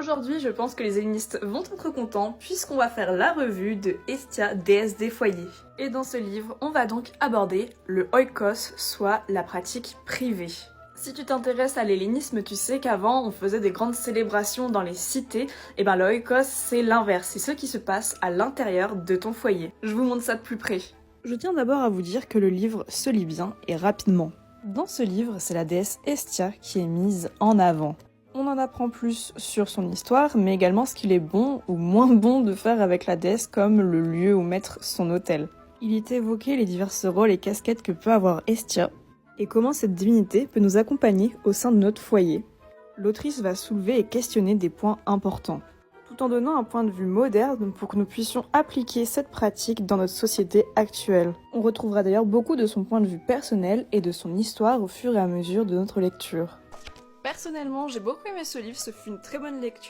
Aujourd'hui, je pense que les hellénistes vont être contents puisqu'on va faire la revue de Hestia, déesse des foyers. Et dans ce livre, on va donc aborder le oikos, soit la pratique privée. Si tu t'intéresses à l'hellénisme, tu sais qu'avant on faisait des grandes célébrations dans les cités, et ben le oikos c'est l'inverse, c'est ce qui se passe à l'intérieur de ton foyer. Je vous montre ça de plus près. Je tiens d'abord à vous dire que le livre se lit bien et rapidement. Dans ce livre, c'est la déesse Hestia qui est mise en avant. On en apprend plus sur son histoire, mais également ce qu'il est bon ou moins bon de faire avec la déesse, comme le lieu où mettre son autel. Il y est évoqué les divers rôles et casquettes que peut avoir Hestia, et comment cette divinité peut nous accompagner au sein de notre foyer. L'autrice va soulever et questionner des points importants, tout en donnant un point de vue moderne pour que nous puissions appliquer cette pratique dans notre société actuelle. On retrouvera d'ailleurs beaucoup de son point de vue personnel et de son histoire au fur et à mesure de notre lecture. Personnellement, j'ai beaucoup aimé ce livre, ce fut une très bonne lecture.